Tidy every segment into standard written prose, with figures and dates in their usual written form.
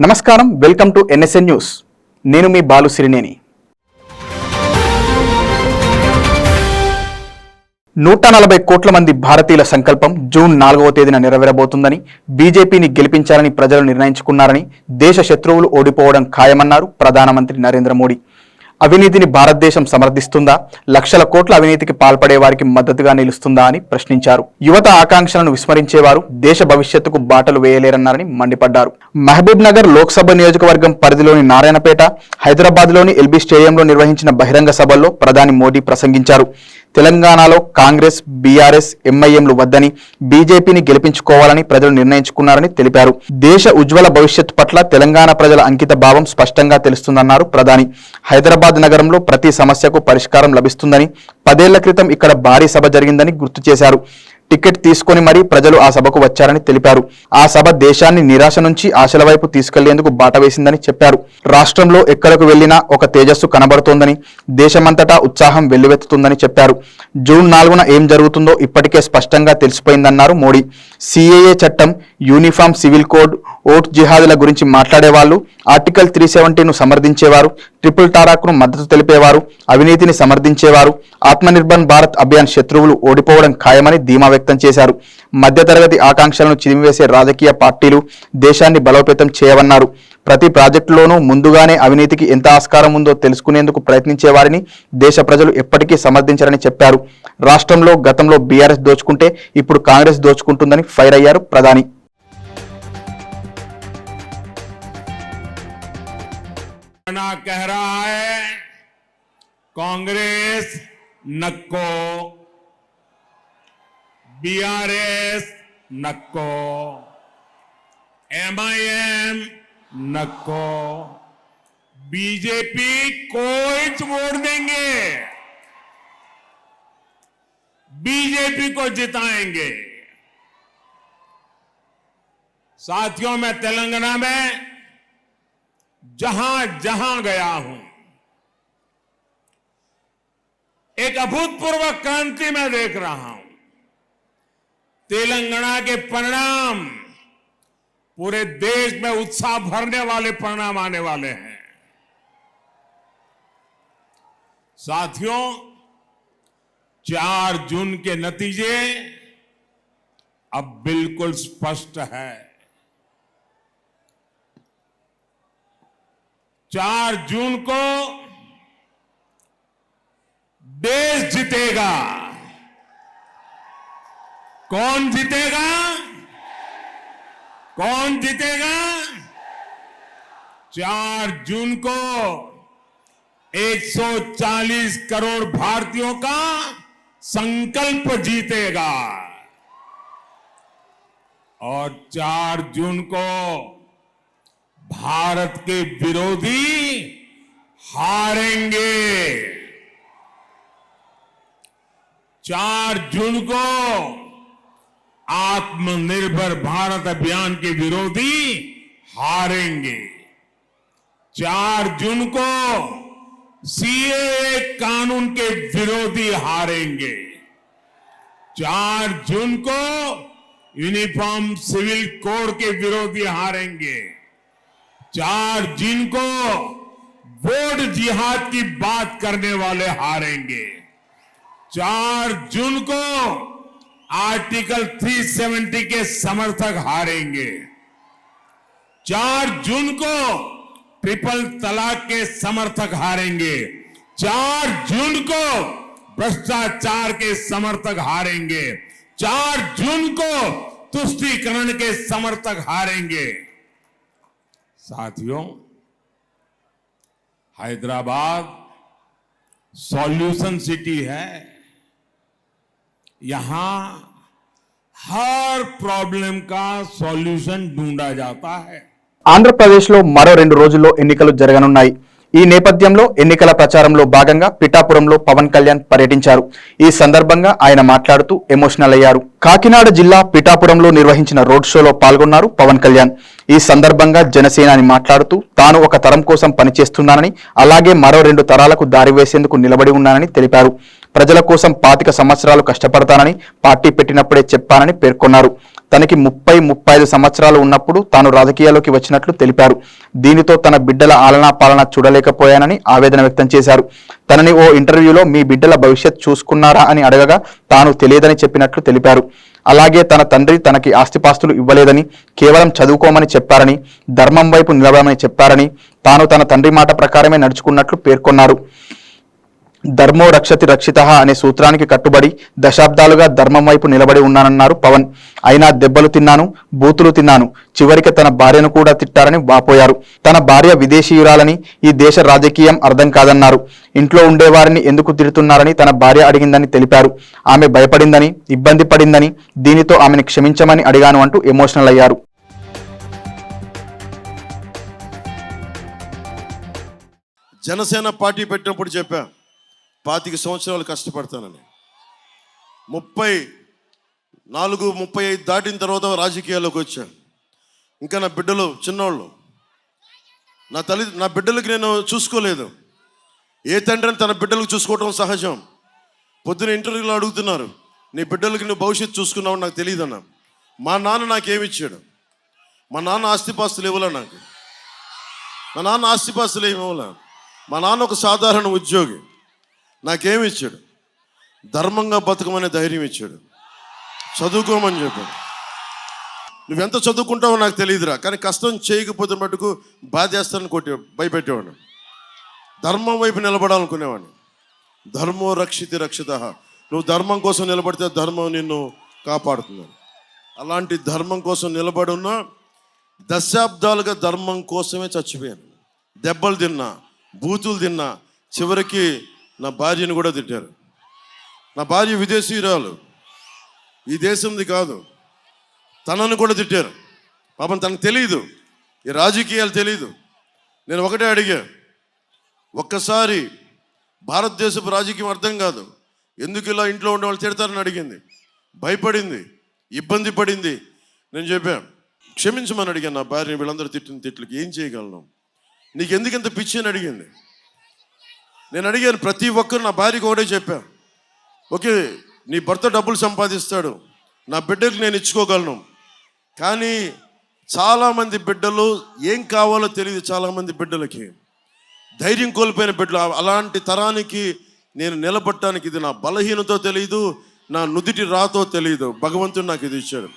నమస్కారం, welcome to NSN news. నేను మీ బాలు సిరినేని. 140 కోట్ల మంది భారతీయుల సంకల్పం జూన్ 4వ తేదీన నెరవేరబోతుందని, బీజేపీని గెలిపించాలని ప్రజలు నిర్ణయించుకున్నారని, దేశ శత్రువులు ఓడిపోవడం ఖాయమన్నారు ప్రధానమంత్రి నరేంద్ర మోడీ. అవినీతిని భారతదేశం సమర్థిస్తుందా, లక్షల కోట్ల అవినీతికి పాల్పడే వారికి మద్దతుగా నిలుస్తుందా అని ప్రశ్నించారు. యువత ఆకాంక్షలను విస్మరించేవారు దేశ భవిష్యత్తుకు బాటలు వేయలేరన్నారని మండిపడ్డారు. మహబూబ్ నగర్ లోక్సభ నియోజకవర్గం పరిధిలోని నారాయణపేట, హైదరాబాద్లోని ఎల్బీ స్టేడియంలో నిర్వహించిన బహిరంగ సభల్లో ప్రధాని మోడీ ప్రసంగించారు. తెలంగాణలో కాంగ్రెస్, బీఆర్ఎస్, ఎంఐఎంలు వద్దని బీజేపీని గెలిపించుకోవాలని ప్రజలు నిర్ణయించుకున్నారని తెలిపారు. దేశ ఉజ్వల భవిష్యత్తు పట్ల తెలంగాణ ప్రజల అంకిత భావం స్పష్టంగా తెలుస్తుందన్నారు ప్రధాని. హైదరాబాద్ నగరంలో ప్రతి సమస్యకు పరిష్కారం లభిస్తుందని, 10 ఏళ్ల క్రితం ఇక్కడ భారీ సభ జరిగిందని గుర్తు చేశారు. టికెట్ తీసుకొని మరీ ప్రజలు ఆ సభకు వచ్చారని తెలిపారు. ఆ సభ దేశాన్ని నిరాశ నుంచి ఆశల వైపు తీసుకెళ్లేందుకు బాట వేసిందని చెప్పారు. రాష్ట్రంలో ఎక్కడకు వెళ్లినా ఒక తేజస్సు కనబడుతోందని, దేశమంతటా ఉత్సాహం వెల్లువెత్తుతుందని చెప్పారు. జూన్ 4న ఏం జరుగుతుందో ఇప్పటికే స్పష్టంగా తెలిసిపోయిందన్నారు మోడీ. సిఏఏ చట్టం, యూనిఫామ్ సివిల్ కోడ్, ఓట్ జిహాదుల గురించి మాట్లాడేవాళ్లు, ఆర్టికల్ 370ను సమర్థించేవారు, ట్రిపుల్ తారాక్ను మద్దతు తెలిపేవారు, అవినీతిని సమర్థించేవారు, ఆత్మనిర్భర్ భారత్ అభియాన్ శత్రువులు ఓడిపోవడం ఖాయమని ధీమా వ్యక్తం చేశారు. మధ్యతరగతి ఆకాంక్షలను చిదిమివేసే రాజకీయ పార్టీలు దేశాన్ని బలోపేతం చేయవన్నారు. ప్రతి ప్రాజెక్టులోనూ ముందుగానే అవినీతికి ఎంత ఆస్కారం ఉందో తెలుసుకునేందుకు ప్రయత్నించే వారిని దేశ ప్రజలు ఎప్పటికీ సమర్థించరని చెప్పారు. రాష్ట్రంలో గతంలో బీఆర్ఎస్ దోచుకుంటే ఇప్పుడు కాంగ్రెస్ దోచుకుంటుందని ఫైర్ అయ్యారు ప్రధాని. कह रहा है कांग्रेस नक्को, बीआरएस नक्को, एमआईएम नक्को, बीजेपी कोई वोट देंगे, बीजेपी को जिताएंगे। साथियों, मैं तेलंगाना में जहां जहां गया हूं, एक अभूतपूर्व क्रांति मैं देख रहा हूं। तेलंगाना के परिणाम पूरे देश में उत्साह भरने वाले परिणाम आने वाले हैं। साथियों, 4 जून के नतीजे अब बिल्कुल स्पष्ट है। 4 जून को देश जीतेगा। कौन जीतेगा? कौन जीतेगा? 4 जून को 140 करोड़ भारतीयों का संकल्प जीतेगा और 4 जून को भारत के विरोधी हारेंगे। 4 जून को आत्मनिर्भर भारत अभियान के विरोधी हारेंगे। 4 जून को सीएए कानून के विरोधी हारेंगे। 4 जून को यूनिफॉर्म सिविल कोड के विरोधी हारेंगे। 4 जून को वोट जिहाद की बात करने वाले हारेंगे। 4 जून को आर्टिकल 370 के समर्थक हारेंगे। 4 जून को ट्रिपल तलाक के समर्थक हारेंगे। 4 जून को भ्रष्टाचार के समर्थक हारेंगे। 4 जून को तुष्टीकरण के समर्थक हारेंगे। साथियों, हैदराबाद सॉल्यूशन सिटी है। यहां हर प्रॉब्लम का सॉल्यूशन ढूंढा जाता है. ఆంధ్రప్రదేశ్లో మరో 2 రోజుల్లో ఎన్నికలు జరగనున్నాయి. ఈ నేపథ్యంలో ఎన్నికల ప్రచారంలో భాగంగా పిఠాపురంలో పవన్ కళ్యాణ్ పర్యటించారు. ఈ సందర్భంగా ఆయన మాట్లాడుతూ ఎమోషనల్ అయ్యారు. కాకినాడ జిల్లా పిఠాపురంలో నిర్వహించిన రోడ్ షోలో పాల్గొన్నారు పవన్ కళ్యాణ్. ఈ సందర్భంగా జనసేనాని మాట్లాడుతూ తాను ఒక తరం కోసం పనిచేస్తున్నానని, అలాగే మరో 2 తరాలకు దారి వేసేందుకు నిలబడి ఉన్నానని తెలిపారు. ప్రజల కోసం 25 సంవత్సరాలు కష్టపడతానని పార్టీ పెట్టినప్పుడే చెప్పానని పేర్కొన్నారు. తనకి 35 సంవత్సరాలు ఉన్నప్పుడు తాను రాజకీయాల్లోకి వచ్చినట్లు తెలిపారు. దీనితో తన బిడ్డల ఆలనా పాలన చూడలేకపోయానని ఆవేదన వ్యక్తం చేశారు. తనని ఓ ఇంటర్వ్యూలో మీ బిడ్డల భవిష్యత్ చూసుకున్నారా అని అడగగా తాను తెలియదని చెప్పినట్లు తెలిపారు. అలాగే తన తండ్రి తనకి ఆస్తిపాస్తులు ఇవ్వలేదని, కేవలం చదువుకోమని చెప్పారని, ధర్మం వైపు నిలబడమని చెప్పారని, తాను తన తండ్రి మాట ప్రకారమే నడుచుకున్నట్లు పేర్కొన్నారు. ధర్మో రక్షతి రక్షితః అనే సూత్రానికి కట్టుబడి దశాబ్దాలుగా ధర్మం వైపు నిలబడి ఉన్నానన్నారు పవన్. అయినా దెబ్బలు తిన్నాను, బూతులు తిన్నాను, చివరికి తన భార్యను కూడా తిట్టారని వాపోయారు. తన భార్య విదేశీయురాలని, ఈ దేశ రాజకీయం అర్థం కాదన్నారు. ఇంట్లో ఉండేవారిని ఎందుకు తిడుతున్నారని తన భార్య అడిగిందని తెలిపారు. ఆమె భయపడిందని, ఇబ్బంది పడిందని, దీనితో ఆమెను క్షమించమని అడిగాను అంటూ ఎమోషనల్ అయ్యారు. జనసేన పార్టీ పెట్టినప్పుడు చెప్పా 25 సంవత్సరాలు కష్టపడతానని. 34-35 దాటిన తర్వాత రాజకీయాల్లోకి వచ్చాను. ఇంకా నా బిడ్డలు చిన్నోళ్ళు, నా బిడ్డలకి నేను చూసుకోలేదు. ఏ తండ్రిని తన బిడ్డలకు చూసుకోవడం సహజం. పొద్దున ఇంటర్వ్యూలో అడుగుతున్నారు, నీ బిడ్డలకి నువ్వు భవిష్యత్తు చూసుకున్నావు నాకు తెలియదన్నా. మా నాన్న నాకేమిచ్చాడు? మా నాన్న ఆస్తిపాస్తులు ఇవ్వలే నాకు. మా నాన్న ఆస్తిపాస్తులు ఏమి ఇవ్వలే. మా నాన్న ఒక సాధారణ ఉద్యోగి. నాకేమి ఇచ్చాడు? ధర్మంగా బతకమనే ధైర్యం ఇచ్చాడు. చదువుకోమని చెప్పాడు. నువ్వెంత చదువుకుంటావో నాకు తెలియదురా, కానీ కష్టం చేయకపోతే మటుకు బాధేస్తానని భయపెట్టేవాడు. ధర్మం వైపు నిలబడాలనుకునేవాడిని. ధర్మో రక్షితి రక్షితః. నువ్వు ధర్మం కోసం నిలబడితే ధర్మం నిన్ను కాపాడుతుంది. అలాంటి ధర్మం కోసం నిలబడి ఉన్న దశాబ్దాలుగా ధర్మం కోసమే చచ్చిపోయాను. దెబ్బలు తిన్నా, బూతులు తిన్నా, చివరికి నా భార్యను కూడా తిట్టారు. నా భార్య విదేశీయురాలు, ఈ దేశంది కాదు. తనను కూడా తిట్టారు. పాపం తనకు తెలియదు, ఈ రాజకీయాలు తెలియదు. నేను ఒకటే అడిగా, ఒక్కసారి భారతదేశపు రాజకీయం అర్థం కాదు, ఎందుకు ఇలా ఇంట్లో ఉండే వాళ్ళు తిడతారని అడిగింది. భయపడింది, ఇబ్బంది పడింది. నేను చెప్పాను, క్షమించమని అడిగాను. నా భార్య వీళ్ళందరూ తిట్టిన తిట్లకి ఏం చేయగలను, నీకు ఎందుకు ఇంత పిచ్చి అని అడిగింది. నేను అడిగాను, ప్రతి ఒక్కరు నా భార్యకు ఒకటే చెప్పాను, ఓకే నీ భర్త డబ్బులు సంపాదిస్తాడు, నా బిడ్డకి నేను ఇచ్చుకోగలను. కానీ చాలామంది బిడ్డలు ఏం కావాలో తెలియదు. చాలామంది బిడ్డలకి ధైర్యం కోల్పోయిన బిడ్డలు. అలాంటి తరానికి నేను నిలబడటానికి ఇది నా బలహీనతో తెలియదు, నా నుదిటి రాతో తెలియదు. భగవంతుడు నాకు ఇది ఇచ్చాడు.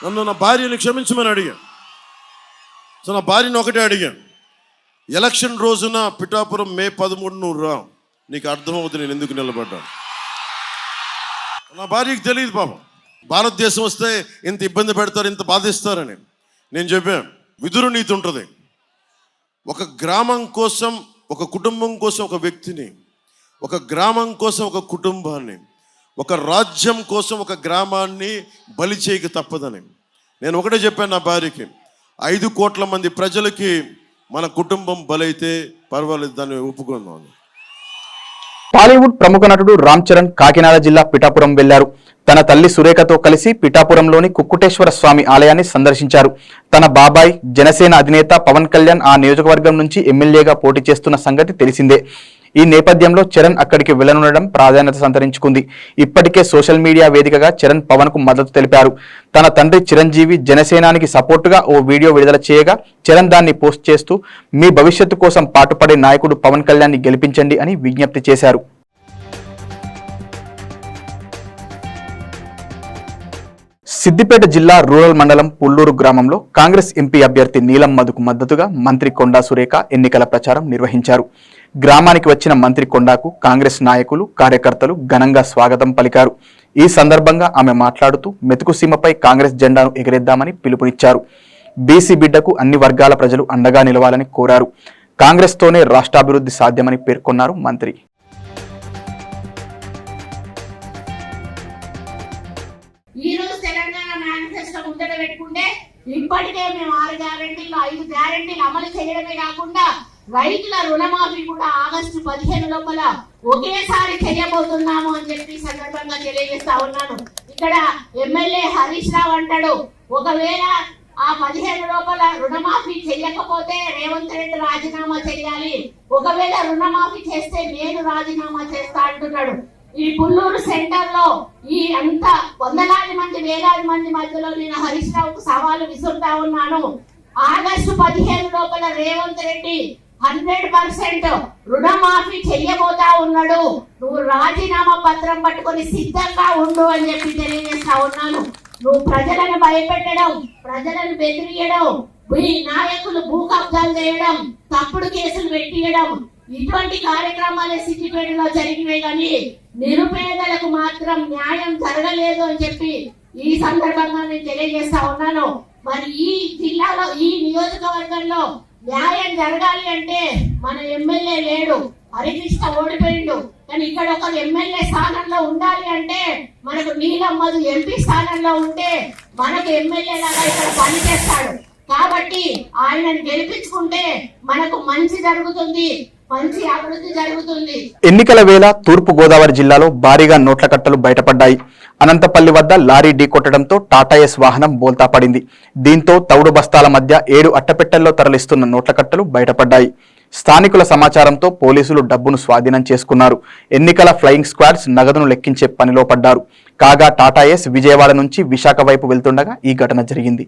నన్ను నా భార్యని క్షమించమని అడిగాను. సో నా భార్యని ఒకటే అడిగాను, ఎలక్షన్ రోజున పిఠాపురం మే 13 నువ్వు రా, నీకు అర్థమవుతుంది నేను ఎందుకు నిలబడ్డాను. నా భార్యకి తెలియదు పాపం, భారతదేశం వస్తే ఇంత ఇబ్బంది పెడతారు, ఇంత బాధిస్తారని. నేను చెప్పాను, విదురు నీతి ఉంటుంది. ఒక గ్రామం కోసం, ఒక కుటుంబం కోసం ఒక వ్యక్తిని, ఒక గ్రామం కోసం ఒక కుటుంబాన్ని, ఒక రాజ్యం కోసం ఒక గ్రామాన్ని బలి చేయక తప్పదని. నేను ఒకటే చెప్పాను నా భార్యకి, 5 కోట్ల మంది ప్రజలకి మన కుటుంబం బలైతే పర్వాలేదు, దాన్ని ఒప్పుకుందాం. టాలీవుడ్ ప్రముఖ నటుడు రామ్ చరణ్ కాకినాడ జిల్లా పిఠాపురం వెళ్లారు. తన తల్లి సురేఖతో కలిసి పిఠాపురంలోని కుక్కుటేశ్వర స్వామి ఆలయాన్ని సందర్శించారు. తన బాబాయ్ జనసేన అధినేత పవన్ కళ్యాణ్ ఆ నియోజకవర్గం నుంచి ఎమ్మెల్యేగా పోటీ చేస్తున్న సంగతి తెలిసిందే. ఈ నేపథ్యంలో చరణ్ అక్కడికి వెళ్లనుండడం ప్రాధాన్యత సంతరించుకుంది. ఇప్పటికే సోషల్ మీడియా వేదికగా చరణ్ పవన్ కు మద్దతు తెలిపారు. తన తండ్రి చిరంజీవి జనసేనానికి సపోర్టుగా ఓ వీడియో విడుదల చేయగా చరణ్ దాన్ని పోస్ట్ చేస్తూ మీ భవిష్యత్తు కోసం పాటుపడే నాయకుడు పవన్ కళ్యాణ్ ని గెలిపించండి అని విజ్ఞప్తి చేశారు. సిద్దిపేట జిల్లా రూరల్ మండలం పుల్లూరు గ్రామంలో కాంగ్రెస్ ఎంపీ అభ్యర్థి నీలం మధుకు మద్దతుగా మంత్రి కొండా సురేఖ ఎన్నికల ప్రచారం నిర్వహించారు. గ్రామానికి వచ్చిన మంత్రి కొండాకు కాంగ్రెస్ నాయకులు, కార్యకర్తలు ఘనంగా స్వాగతం పలికారు. ఈ సందర్భంగా ఆమె మాట్లాడుతూ మెతుకు సీమపై కాంగ్రెస్ జెండాను ఎగరేద్దామని పిలుపునిచ్చారు. బీసీ బిడ్డకు అన్ని వర్గాల ప్రజలు అండగా నిలవాలని కోరారు. కాంగ్రెస్ తోనే రాష్ట్రాభివృద్ధి సాధ్యమని పేర్కొన్నారు మంత్రి. ఈ రోజు తెలంగాణ మేనిఫెస్టో ముందట పెట్టుకుంటే ఇప్పటికే మేము 6 గ్యారెంటీలు 5 గ్యారెంటీలు అమలు చేయడమే కాకుండా రైతుల రుణమాఫీ కూడా ఆగస్టు 15 లోపల ఒకేసారి చేయబోతున్నాము అని చెప్పి సందర్భంగా తెలియజేస్తా ఉన్నాను. ఇక్కడ ఎమ్మెల్యే హరీష్ రావు అంటాడు, ఒకవేళ ఆ 15 లోపల రుణమాఫీ చేయకపోతే రేవంత్ రెడ్డి రాజీనామా చేయాలి, ఒకవేళ రుణమాఫీ చేస్తే నేను రాజీనామా చేస్తా అంటున్నాడు. ఈ పుల్లూరు సెంటర్ లో ఈ అంత వందలాది మంది వేలాది మంది మధ్యలో నేను హరీష్ రావుకు సవాలు విసురుతా ఉన్నాను. ఆగస్టు 15 లోపల రేవంత్ రెడ్డి 100% రుణమాఫీ చెయ్యబోతా ఉన్నాడు. నువ్వు రాజీనామా పత్రం పట్టుకొని సిద్ధంగా ఉండు అని చెప్పి తెలియజేస్తా ఉన్నాను. నువ్వు ప్రజలను భయపెట్టడం, ప్రజలను బెదిరియడం, ఈ నాయకులు భూ కబ్జాలు చేయడం, తప్పుడు కేసులు పెట్టియడం, ఇటువంటి కార్యక్రమాలే సిద్దిపేటలో జరిగినాయి. కానీ నిరుపేదలకు మాత్రం న్యాయం జరగలేదు అని చెప్పి ఈ సందర్భంగా నేను తెలియజేస్తా ఉన్నాను. మరి ఈ జిల్లాలో ఈ నియోజకవర్గంలో న్యాయం జరగాలి అంటే మన ఎమ్మెల్యే లేడు, హరికృష్ణ ఓడిపోయిండు. కానీ ఇక్కడ ఒక ఎమ్మెల్యే స్థానంలో ఉండాలి అంటే మనకు నీలమ్మదు ఎంపీ స్థానంలో ఉంటే మనకు ఎమ్మెల్యే లాగా ఇక్కడ పనిచేస్తాడు. కాబట్టి ఆయనను గెలిపించుకుంటే మనకు మంచి జరుగుతుంది, మంచి అభివృద్ధి జరుగుతుంది. ఎన్నికల వేళ తూర్పు గోదావరి జిల్లాలో భారీగా నోట్ల కట్టలు బయటపడ్డాయి. అనంతపల్లి వద్ద లారీ ఢీకొట్టడంతో టాటాఎస్ వాహనం బోల్తా పడింది. దీంతో తౌడు బస్తాల మధ్య 7 అట్టపెట్టెల్లో తరలిస్తున్న నోట్ల కట్టలు బయటపడ్డాయి. స్థానికుల సమాచారంతో పోలీసులు డబ్బును స్వాధీనం చేసుకున్నారు. ఎన్నికల ఫ్లయింగ్ స్క్వాడ్స్ నగదును లెక్కించే పనిలో పడ్డారు. కాగా టాటాఎస్ విజయవాడ నుంచి విశాఖ వైపు వెళ్తుండగా ఈ ఘటన జరిగింది.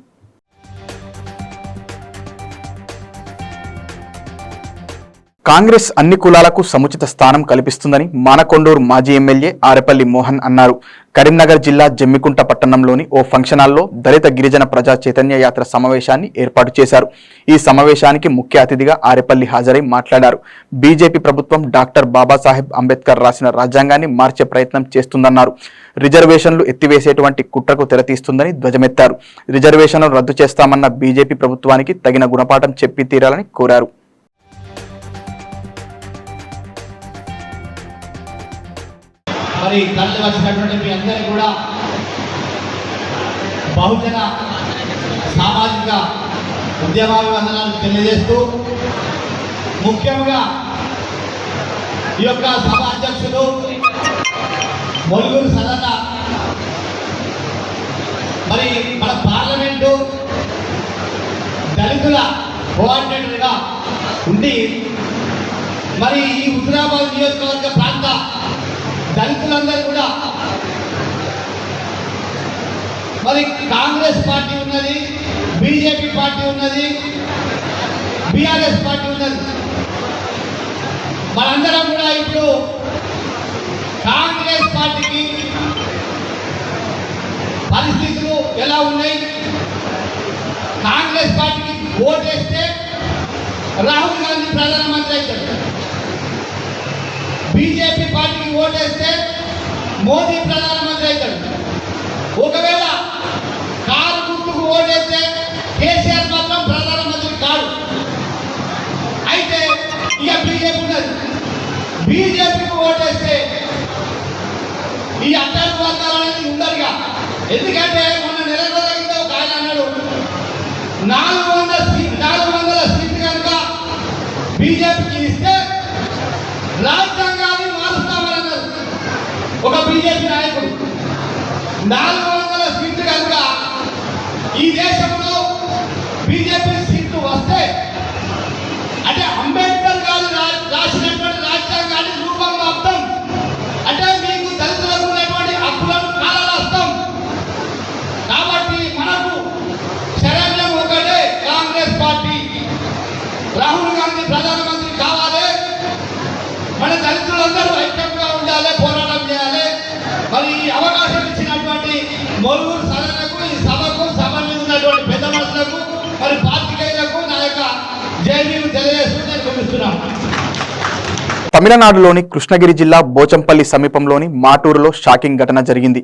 కాంగ్రెస్ అన్ని కులాలకు సముచిత స్థానం కల్పిస్తుందని మానకొండూరు మాజీ ఎమ్మెల్యే ఆరెపల్లి మోహన్ అన్నారు. కరీంనగర్ జిల్లా జమ్మికుంట పట్టణంలోని ఓ ఫంక్షన్ హాల్లో దళిత గిరిజన ప్రజా చైతన్య యాత్ర సమావేశాన్ని ఏర్పాటు చేశారు. ఈ సమావేశానికి ముఖ్య అతిథిగా ఆరెపల్లి హాజరై మాట్లాడారు. బీజేపీ ప్రభుత్వం డాక్టర్ బాబాసాహెబ్ అంబేద్కర్ రాసిన రాజ్యాంగాన్ని మార్చే ప్రయత్నం చేస్తుందన్నారు. రిజర్వేషన్లు ఎత్తివేసేటువంటి కుట్రకు తెరతీస్తుందని ధ్వజమెత్తారు. రిజర్వేషన్లు రద్దు చేస్తామన్న బీజేపీ ప్రభుత్వానికి తగిన గుణపాఠం చెప్పి తీరాలని కోరారు. మరి తరలి వచ్చినటువంటి మీ అందరికీ కూడా బహుజన సామాజిక ఉద్యమాభివందనాలు తెలియజేస్తూ, ముఖ్యంగా ఈ యొక్క సభ అధ్యక్షులు మొలుగురు సదన మరి మన పార్లమెంటు దళితుల కోఆర్డినేటర్గా ఉండి మరి ఈ హుజురాబాద్ నియోజకవర్గ ప్రాంత దళితులందరూ కూడా మరి కాంగ్రెస్ పార్టీ ఉన్నది, బీజేపీ పార్టీ ఉన్నది, బీఆర్ఎస్ పార్టీ ఉన్నది. మనందరం కూడా ఇప్పుడు కాంగ్రెస్ పార్టీకి పరిస్థితులు ఎలా ఉన్నాయి, కాంగ్రెస్ పార్టీకి ఓటేస్తే రాహుల్ గాంధీ ప్రధానమంత్రి అవుతాడు, బీజేపీ పార్టీకి ఓటేస్తే మోదీ ప్రధానమంత్రి అవుతాడు. ఒకవేళ కారు గుర్తుకు ఓటేస్తే కేసీఆర్ మాత్రం ప్రధానమంత్రి కాదు. అయితే ఇక బీజేపీ ఉన్నది, బీజేపీకి ఓటేస్తే ఈ అట్టడి వర్గాలు అనేది ఉండరుగా. ఎందుకంటే మొన్న నెల రోజుల ఒక ఆయన అన్నాడు 400 సీట్లు కనుక బీజేపీకి ఇస్తే రాజ్యాంగాన్ని మారుస్తామని అన్నారు ఒక బీజేపీ నాయకుడు. 400 సీట్లు కనుక ఈ దేశంలో బీజేపీ సీట్లు వస్తే అంటే అంబేద్కర్ గారు రాసినటువంటి రాజ్యాంగాన్ని రూపంలో అర్థం అంటే మీకు దళితులకు ఉన్నటువంటి హక్కులను కాలరాస్తాం. కాబట్టి మనకు శరణ్యం ఒకటే, కాంగ్రెస్ పార్టీ, రాహుల్ గాంధీ ప్రధానమంత్రి కావాలి, మన దళితులందరూ ఐక్యంగా ఉండాలి, పోరాటం చేయాలి. మరి ఈ అవకాశం ఇచ్చినటువంటి మొలుగురు సదనకు, ఈ సభకు, సభ మీద ఉన్నటువంటి పెద్ద మనుషులకు, మరి పాత్రికేయులకు నా యొక్క జైలు తెలియజేస్తూ నేను పంపిస్తున్నాను. తమిళనాడులోని కృష్ణగిరి జిల్లా బోచంపల్లి సమీపంలోని మాటూరులో షాకింగ్ ఘటన జరిగింది.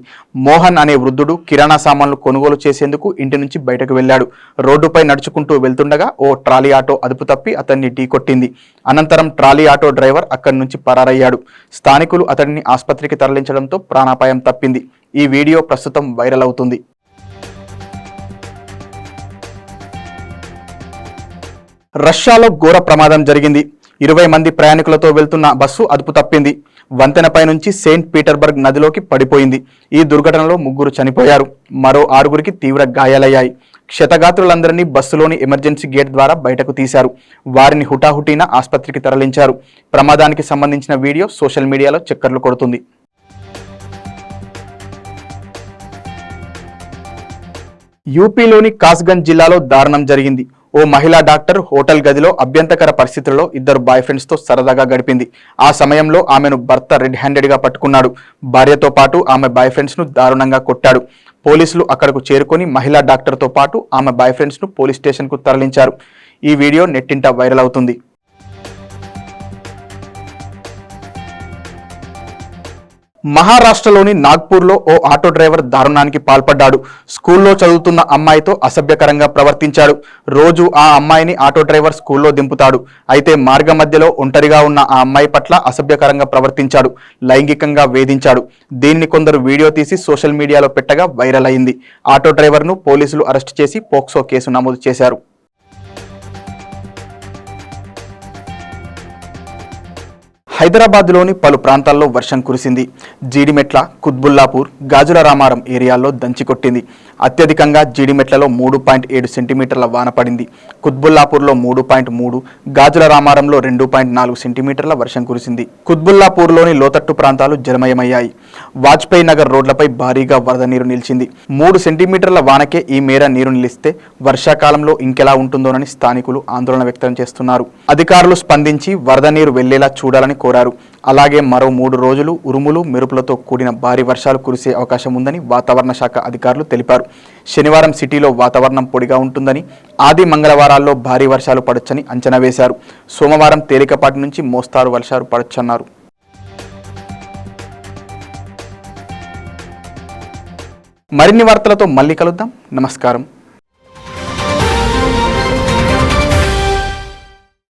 మోహన్ అనే వృద్ధుడు కిరాణా సామాన్లు కొనుగోలు చేసేందుకు ఇంటి నుంచి బయటకు వెళ్లాడు. రోడ్డుపై నడుచుకుంటూ వెళ్తుండగా ఓ ట్రాలీ ఆటో అదుపు తప్పి అతన్ని ఢీకొట్టింది. అనంతరం ట్రాలీ ఆటో డ్రైవర్ అక్కడి నుంచి పరారయ్యాడు. స్థానికులు అతడిని ఆసుపత్రికి తరలించడంతో ప్రాణాపాయం తప్పింది. ఈ వీడియో ప్రస్తుతం వైరల్ అవుతుంది. రష్యాలో ఘోర ప్రమాదం జరిగింది. 20 మంది ప్రయాణికులతో వెళ్తున్న బస్సు అదుపు తప్పింది. వంతెనపై నుంచి సెయింట్ పీటర్బర్గ్ నదిలోకి పడిపోయింది. ఈ దుర్ఘటనలో 3 చనిపోయారు, మరో 6 తీవ్ర గాయాలయ్యాయి. క్షతగాత్రులందరినీ బస్సులోని ఎమర్జెన్సీ గేట్ ద్వారా బయటకు తీశారు. వారిని హుటాహుటీన ఆసుపత్రికి తరలించారు. ప్రమాదానికి సంబంధించిన వీడియో సోషల్ మీడియాలో చక్కర్లు కొడుతుంది. యూపీలోని కాస్గంజ్ జిల్లాలో దారుణం జరిగింది. ఓ మహిళా డాక్టర్ హోటల్ గదిలో అభ్యంతకర పరిస్థితుల్లో ఇద్దరు బాయ్ ఫ్రెండ్స్ తో సరదాగా గడిపింది. ఆ సమయంలో ఆమెను భర్త రెడ్ హ్యాండెడ్ గా పట్టుకున్నాడు. భార్యతో పాటు ఆమె బాయ్ ఫ్రెండ్స్ ను దారుణంగా కొట్టాడు. పోలీసులు అక్కడకు చేరుకొని మహిళా డాక్టర్ తో పాటు ఆమె బాయ్ ఫ్రెండ్స్ ను పోలీస్ స్టేషన్ కు తరలించారు. ఈ వీడియో నెట్టింట వైరల్ అవుతుంది. మహారాష్ట్రలోని నాగ్పూర్లో ఓ ఆటో డ్రైవర్ దారుణానికి పాల్పడ్డాడు. స్కూల్లో చదువుతున్న అమ్మాయితో అసభ్యకరంగా ప్రవర్తించాడు. రోజు ఆ అమ్మాయిని ఆటో డ్రైవర్ స్కూల్లో దింపుతాడు. అయితే మార్గ మధ్యలో ఒంటరిగా ఉన్న ఆ అమ్మాయి పట్ల అసభ్యకరంగా ప్రవర్తించాడు. లైంగికంగా వేధించాడు. దీన్ని కొందరు వీడియో తీసి సోషల్ మీడియాలో పెట్టగా వైరల్ అయింది. ఆటో డ్రైవర్ను పోలీసులు అరెస్టు చేసి పోక్సో కేసు నమోదు చేశారు. హైదరాబాద్లోని పలు ప్రాంతాల్లో వర్షం కురిసింది. జీడిమెట్ల, కుత్బుల్లాపూర్, గాజుల రామారం ఏరియాల్లో దంచికొట్టింది. అత్యధికంగా జీడిమెట్లలో 3.7 సెంటీమీటర్ల వాన పడింది. కుత్బుల్లాపూర్లో 3.3, గాజుల రామారంలో 2.4 సెంటీమీటర్ల వర్షం కురిసింది. కుత్బుల్లాపూర్లోని లోతట్టు ప్రాంతాలు జలమయమయ్యాయి. వాజ్పేయి నగర్ రోడ్లపై భారీగా వరద నీరు నిలిచింది. 3 సెంటీమీటర్ల వానకే ఈ మేర నీరు నిలిస్తే వర్షాకాలంలో ఇంకెలా ఉంటుందోనని స్థానికులు ఆందోళన వ్యక్తం చేస్తున్నారు. అధికారులు స్పందించి వరద నీరు వెళ్లేలా చూడాలని కోరారు. అలాగే మరో 3 రోజులు ఉరుములు మెరుపులతో కూడిన భారీ వర్షాలు కురిసే అవకాశం ఉందని వాతావరణ శాఖ అధికారులు తెలిపారు. శనివారం సిటీలో వాతావరణం పొడిగా ఉంటుందని, ఆది మంగళవారాల్లో భారీ వర్షాలు పడొచ్చని అంచనా వేశారు. సోమవారం తేలికపాటి నుంచి మోస్తారు వర్షాలు పడొచ్చన్నారు. మరిన్ని వార్తలతో మళ్ళీ కలుద్దాం. నమస్కారం.